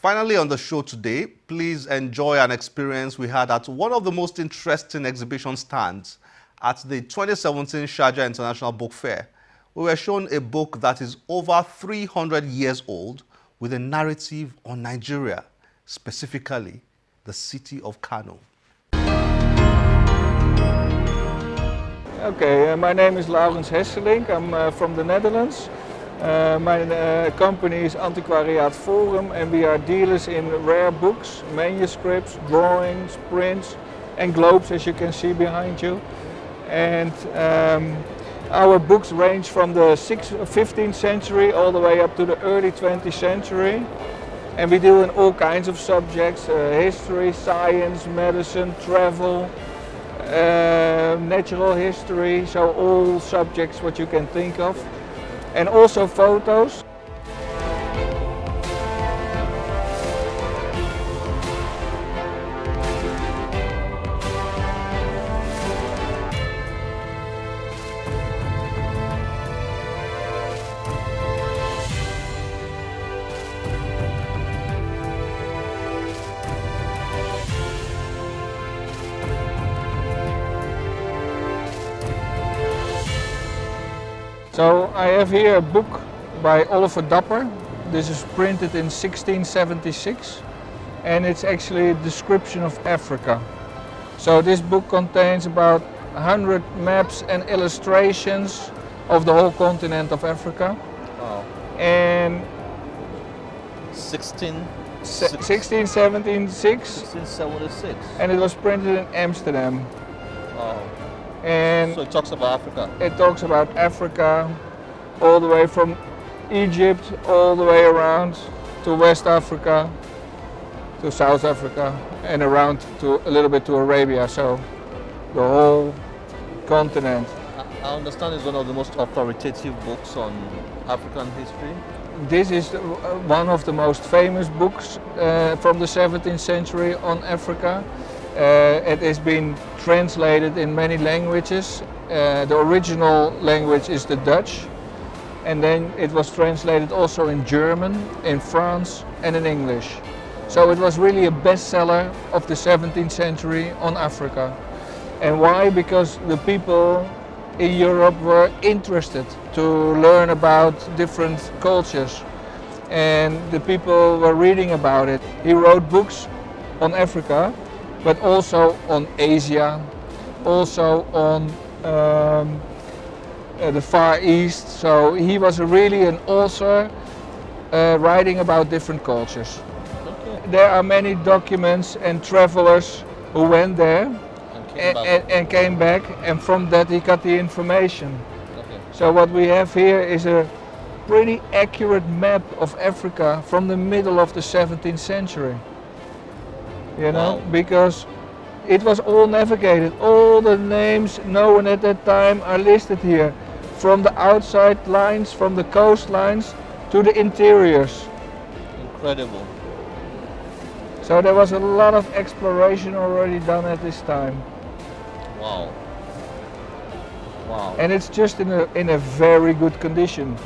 Finally on the show today, please enjoy an experience we had at one of the most interesting exhibition stands at the 2017 Sharjah International Book Fair. We were shown a book that is over 300 years old with a narrative on Nigeria, specifically the city of Kano. Okay, my name is Laurens Hesselink. I'm from the Netherlands. My company is Antiquariaat Forum and we are dealers in rare books, manuscripts, drawings, prints and globes, as you can see behind you. And our books range from the 15th century all the way up to the early 20th century. And we deal in all kinds of subjects, history, science, medicine, travel, natural history, so all subjects what you can think of. And also photos. So I have here a book by Oliver Dapper. This is printed in 1676 and it's actually a description of Africa. So this book contains about 100 maps and illustrations of the whole continent of Africa. Wow. And 1676. And it was printed in Amsterdam. Wow. And so it talks about Africa. It talks about Africa, all the way from Egypt, all the way around to West Africa, to South Africa, and around to a little bit to Arabia. So the whole continent. I understand it's one of the most authoritative books on African history. This is one of the most famous books from the 17th century on Africa. It has been translated in many languages. The original language is the Dutch, and then it was translated also in German, in France and in English. So it was really a bestseller of the 17th century on Africa. And why? Because the people in Europe were interested to learn about different cultures, and the people were reading about it. He wrote books on Africa, but also on Asia, also on the Far East. So he was really an author writing about different cultures. Okay. There are many documents and travelers who went there and came back, and from that he got the information. Okay. So what we have here is a pretty accurate map of Africa from the middle of the 17th century. You know, Wow. because it was all navigated. All the names known at that time are listed here, from the outside lines, from the coastlines to the interiors. Incredible. So there was a lot of exploration already done at this time. Wow. Wow. And it's just in a very good condition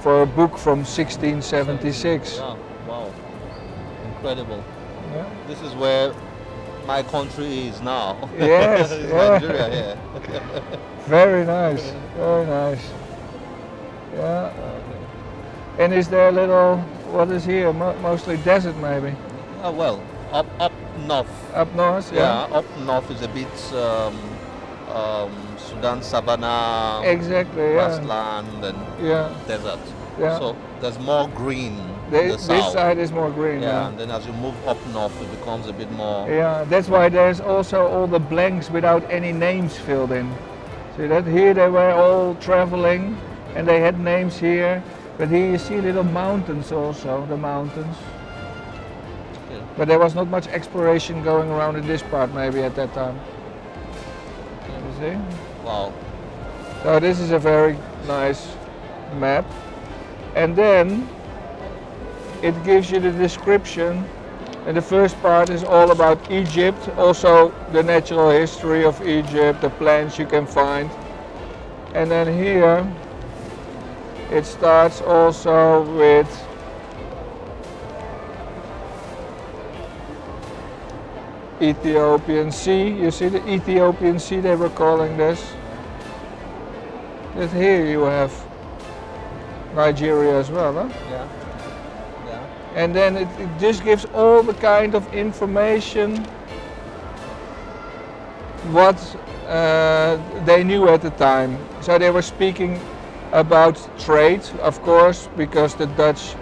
for a book from 1676. Yeah. Wow. Incredible. Yeah. This is where my country is now. Yes, yeah. Nigeria, yeah. Very nice, very nice. Yeah. And is there a little, what is here? Mostly desert maybe? Well, up north. Up north, yeah? Yeah, up north is a bit Sudan savanna, Exactly, yeah. grassland and Yeah. desert. Yeah. So there's more green in the This south. side is more green. Yeah, and then as you move up north, it becomes a bit more. Yeah, that's why there's also all the blanks without any names filled in. See that? Here they were all traveling and they had names here, but here you see little mountains also, the mountains. Okay. But there was not much exploration going around in this part maybe at that time. You see? Wow. So this is a very nice map. And then it gives you the description, and the first part is all about Egypt, also the natural history of Egypt, the plants you can find. And then here it starts also with Ethiopian Sea. You see the Ethiopian Sea, they were calling this. But here you have Nigeria as well, huh? Yeah. Yeah. And then it just gives all the kind of information what they knew at the time. So they were speaking about trade, of course, because the Dutch,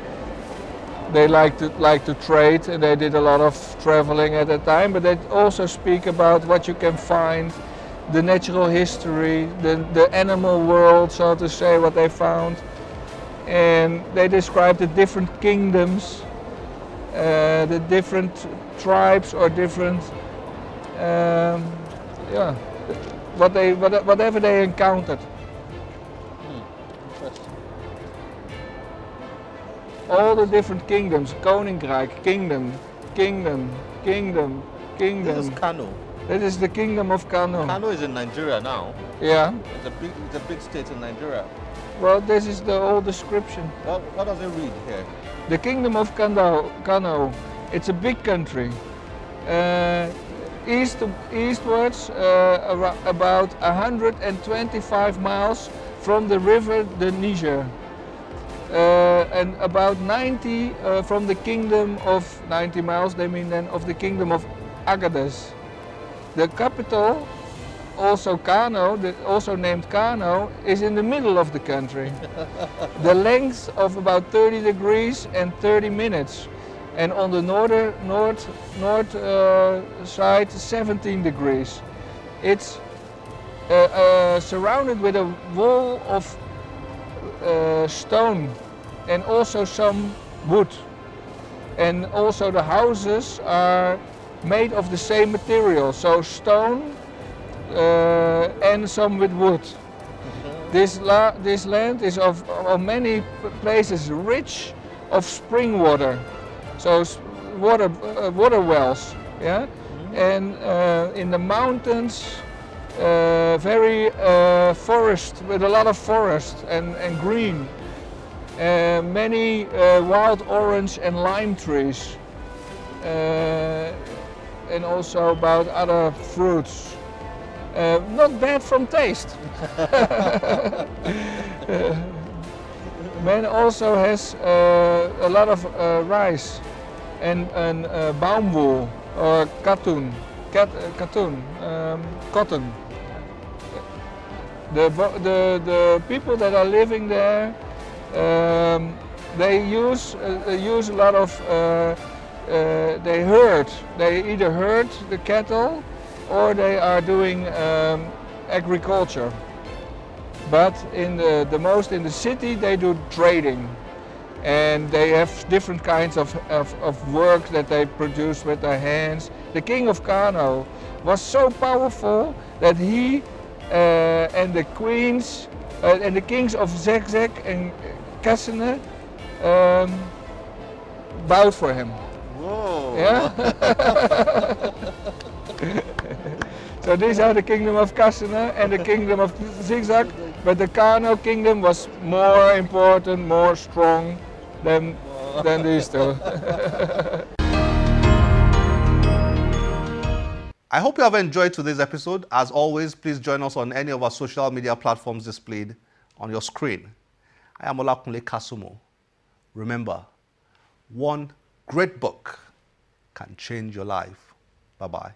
they like to trade, and they did a lot of traveling at that time. But they also speak about what you can find, the natural history, the animal world, so to say, what they found. And they describe the different kingdoms, the different tribes or different, yeah, whatever they encountered. Interesting. All the different kingdoms, Koninkrijk, kingdom, kingdom, kingdom, kingdom. This is Kano. That is the kingdom of Kano. Kano is in Nigeria now. Yeah. It's a big state in Nigeria. Well, this is the whole description. What does it read here? The kingdom of Kano, it's a big country. Eastwards, about 125 miles from the river the Niger. And about 90 from the kingdom of 90 miles, they mean then of the kingdom of Agadez. The capital, also Kano, also named Kano, is in the middle of the country. The length of about 30 degrees and 30 minutes. And on the north side, 17 degrees. It's surrounded with a wall of stone and also some wood. And also the houses are made of the same material, so stone and some with wood. This land is of many places rich of spring water, so water wells, yeah. And in the mountains, very forest, with a lot of forest and green. Many wild orange and lime trees, and also about other fruits. Not bad from taste. Man also has a lot of rice and bamboo or cotton. The people that are living there, they use a lot of. They either herd the cattle, or they are doing agriculture. But in the city, they do trading, and they have different kinds of work that they produce with their hands. The king of Kano was so powerful that he and the queens and the kings of Zegzeg and Cassene bowed for him. Whoa! Yeah. So these are the kingdom of Cassene and the kingdom of Zigzag, but the Kano kingdom was more important, more strong than these two. I hope you have enjoyed today's episode. As always, please join us on any of our social media platforms displayed on your screen. I am Olakunle Kasumo. Remember, one great book can change your life. Bye-bye.